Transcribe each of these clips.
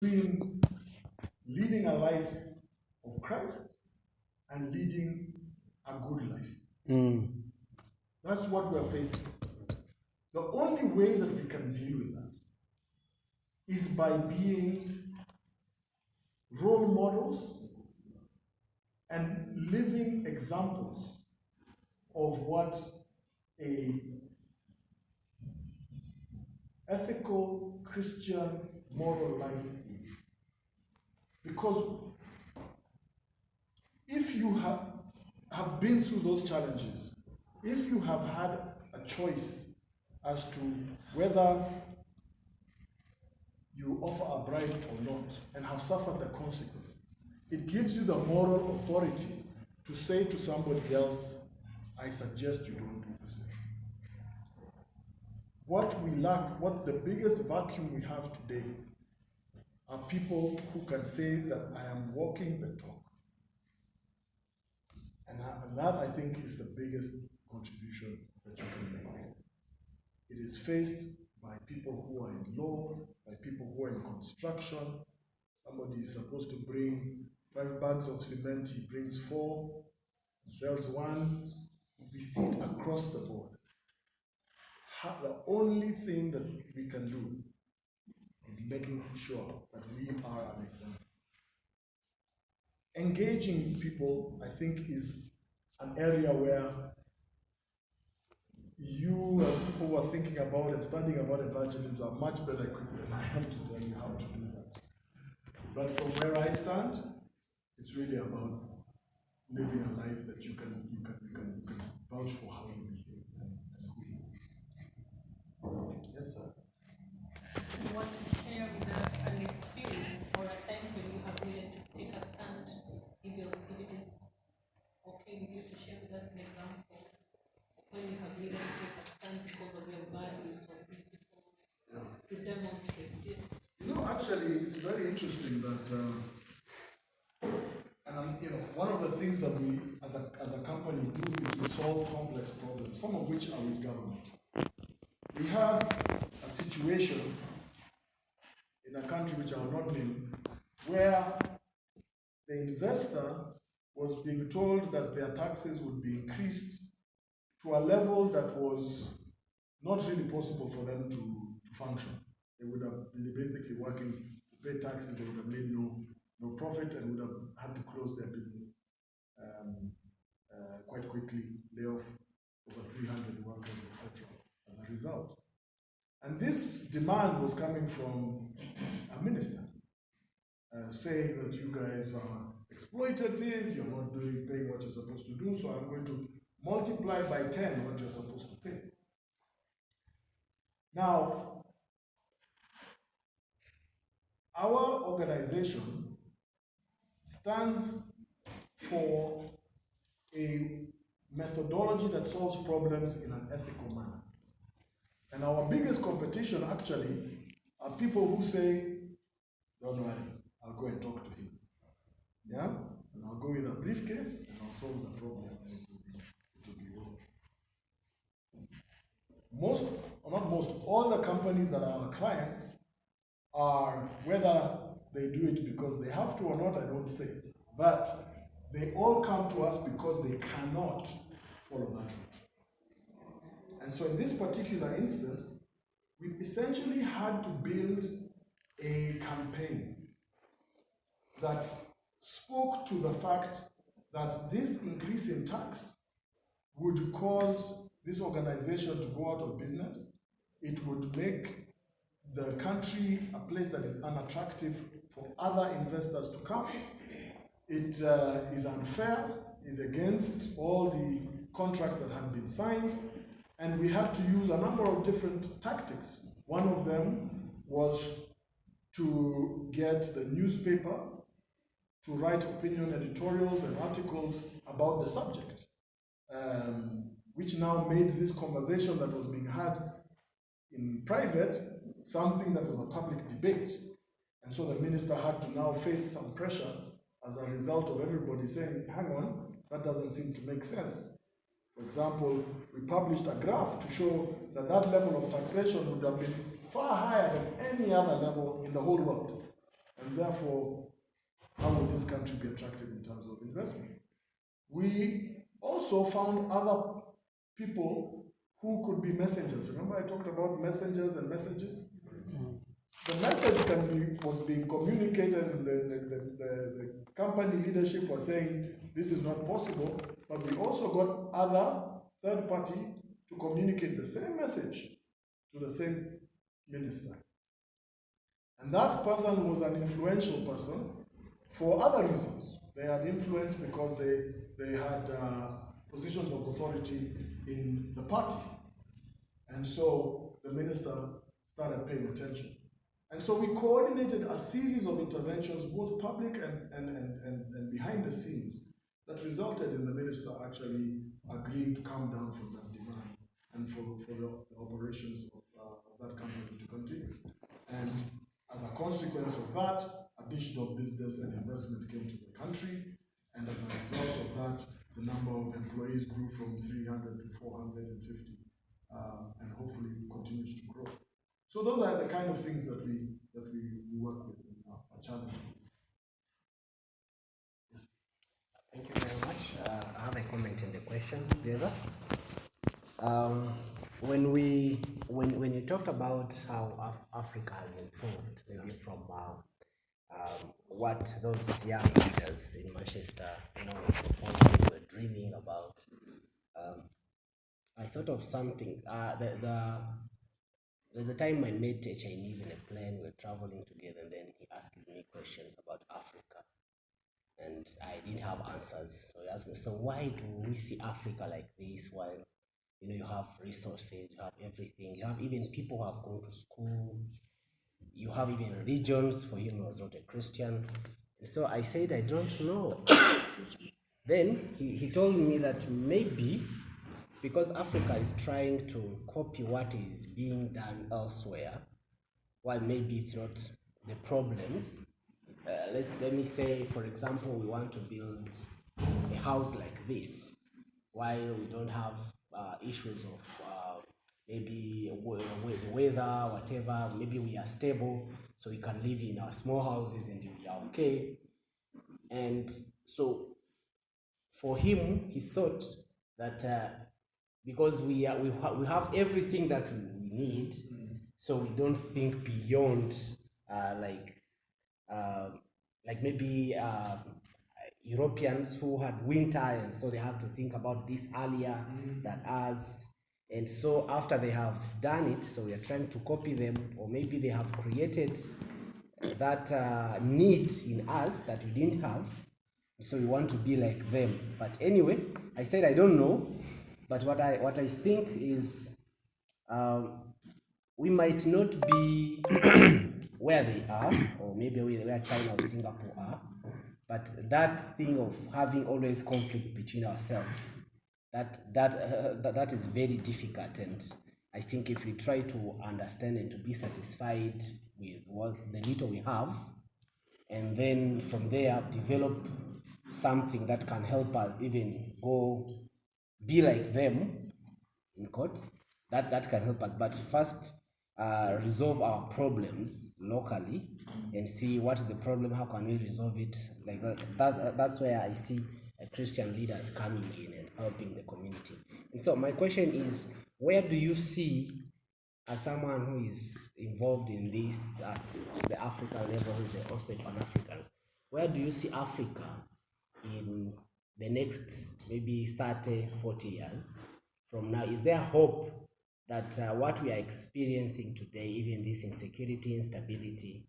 between leading a life of Christ and leading a good life. That's what we're facing. The only way that we can deal with that is by being role models and living examples of what a ethical Christian moral life is. Because if you have been through those challenges, if you have had a choice as to whether you offer a bribe or not and have suffered the consequences, it gives you the moral authority to say to somebody else, I suggest you don't do this. What we lack, what the biggest vacuum we have today, are people who can say that I am walking the talk. And that, I think, is the biggest contribution that you can make. It is faced by people who are in law, by people who are in construction. Somebody is supposed to bring 5 bags of cement, he brings 4, he sells 1. We see it across the board. The only thing that we can do is making sure that we are an example. Engaging people, I think, is an area where you, as people who are thinking about and studying about evangelism, are much better equipped than I am to tell you how to do that. But from where I stand, it's really about living a life that you can vouch for how you behave and who you are. Yes, sir. You want to share with us an experience or a time when you have needed to take a stand, if it is okay with you to share with us an example when you have needed to take a stand because of your values or principles, to demonstrate this? You know, actually, it's very interesting that, one of the things that we, as a company, do is we solve complex problems, some of which are with government. We have a situation in a country which I will not name, where the investor was being told that their taxes would be increased to a level that was not really possible for them to function. They would have been basically working to pay taxes, they would have made no profit and would have had to close their business quite quickly, lay off over 300 workers, etc. as a result. And this demand was coming from a minister, saying that you guys are exploitative, you're not paying what you're supposed to do, so I'm going to multiply by 10 what you're supposed to pay. Now, our organization stands for a methodology that solves problems in an ethical manner. And our biggest competition actually are people who say, don't worry, I'll go and talk to him. Yeah? And I'll go with a briefcase and I'll solve the problem and it will be over. Most, or not most, all the companies that are our clients are, whether they do it because they have to or not, I don't say, but they all come to us because they cannot follow that route. And so in this particular instance, we essentially had to build a campaign that spoke to the fact that this increase in tax would cause this organization to go out of business. It would make the country a place that is unattractive for other investors to come. It is unfair, is against all the contracts that had been signed, and we had to use a number of different tactics. One of them was to get the newspaper to write opinion editorials and articles about the subject, which now made this conversation that was being had in private something that was a public debate. And so the minister had to now face some pressure as a result of everybody saying, hang on, that doesn't seem to make sense. For example, we published a graph to show that that level of taxation would have been far higher than any other level in the whole world. therefore, how will this country be attractive in terms of investment? We also found other people who could be messengers. Remember I talked about messengers and messages? The message was being communicated, and the company leadership was saying this is not possible, but we also got other third party to communicate the same message to the same minister. And that person was an influential person for other reasons. They had influence because they had positions of authority in the party. And so the minister started paying attention. And so we coordinated a series of interventions, both public and behind the scenes, that resulted in the minister actually agreeing to come down from that demand and for the operations of that company to continue. And as a consequence of that, additional business and investment came to the country. And as a result of that, the number of employees grew from 300 to 450, and hopefully continues to grow. So those are the kind of things that we work with in our challenge. Yes. Thank you very much. I have a comment in the question, Deva. When you talk about how Africa has improved, maybe from what those young leaders in Manchester, were dreaming about, I thought of something. There's a time I met a Chinese in a plane. We were traveling together, and then he asked me questions about Africa, and I didn't have answers. So he asked me, "So why do we see Africa like this? While you have resources, you have everything, you have even people who have gone to school, you have even religions." For him, I was not a Christian, and so I said, "I don't know." Then he told me that maybe it's because Africa is trying to copy what is being done elsewhere, while maybe it's not the problems. Let me say, for example, we want to build a house like this, while we don't have issues of maybe the weather, whatever. Maybe we are stable, so we can live in our small houses and we are okay. And so for him, he thought that because we have everything that we need, so we don't think beyond like maybe Europeans who had winter, and so they have to think about this earlier than us. And so after they have done it, so we are trying to copy them, or maybe they have created that need in us that we didn't have, so we want to be like them. But anyway, I said I don't know, but what I think is we might not be where they are, or maybe where China or Singapore are, but that thing of having always conflict between ourselves, that is very difficult. And I think if we try to understand and to be satisfied with what the little we have, and then from there develop something that can help us even go be like them, in quotes, that can help us. But first, resolve our problems locally and see what is the problem, how can we resolve it, like that's where I see Christian leaders coming in and helping the community. And so my question is, where do you see, as someone who is involved in this at the African level, who is also a Pan-Africanist, where do you see Africa in the next maybe 30, 40 years from now? Is there hope that what we are experiencing today, even this insecurity, instability,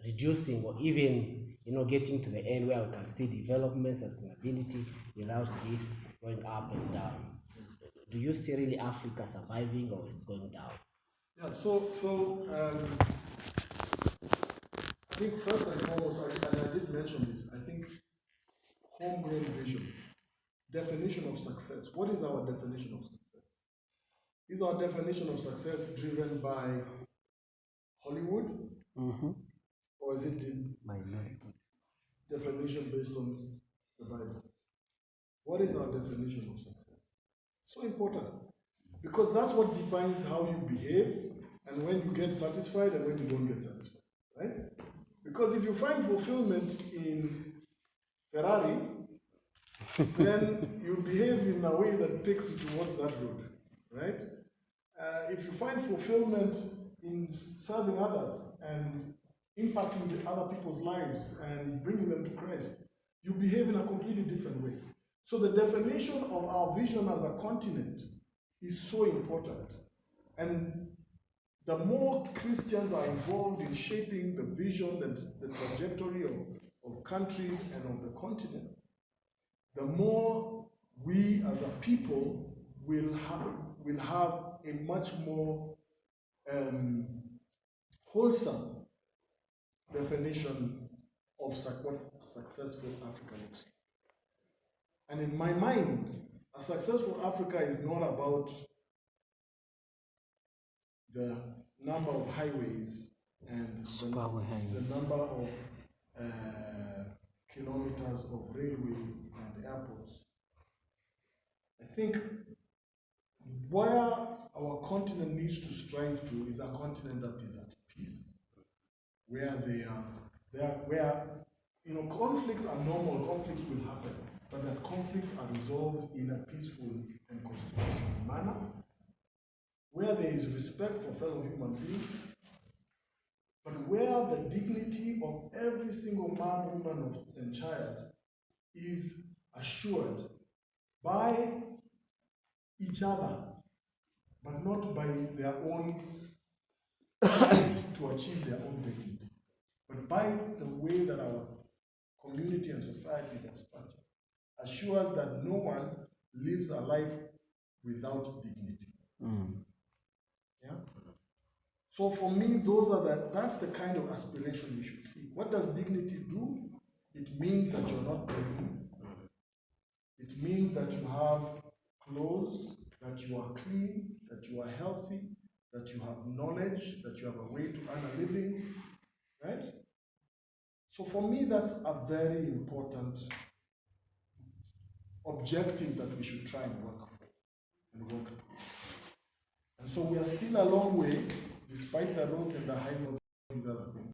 reducing, or even getting to the end where we can see development, sustainability without this going up and down? Do you see really Africa surviving, or it's going down? Yeah, so I think first and foremost, and I did mention this, I think homegrown vision, definition of success. What is our definition of success? Is our definition of success driven by Hollywood? Or is it in definition based on the Bible? What is our definition of success? So important, because that's what defines how you behave and when you get satisfied and when you don't get satisfied, right? Because if you find fulfillment in Ferrari, then you behave in a way that takes you towards that road, right? If you find fulfillment in serving others and impacting the other people's lives and bringing them to Christ, you behave in a completely different way. So the definition of our vision as a continent is so important. And the more Christians are involved in shaping the vision and the trajectory of countries and of the continent, the more we as a people will have a much more wholesome definition of what a successful Africa looks like. And in my mind, a successful Africa is not about the number of highways and the number of kilometers of railway and airports. I think where our continent needs to strive to is a continent that is at peace, where conflicts are normal, conflicts will happen, but that conflicts are resolved in a peaceful and constitutional manner, where there is respect for fellow human beings, but where the dignity of every single man, woman, and child is assured by each other, but not by their own right to achieve their own dignity, but by the way that our community and societies are structured, assures that no one lives a life without dignity. Yeah? So for me, that's the kind of aspiration we should see. What does dignity do? It means that you're not begging. It means that you have clothes, that you are clean, that you are healthy, that you have knowledge, that you have a way to earn a living, right? So for me, that's a very important objective that we should try and work for and work towards. And so we are still a long way, despite the roads and the high notes, these other things.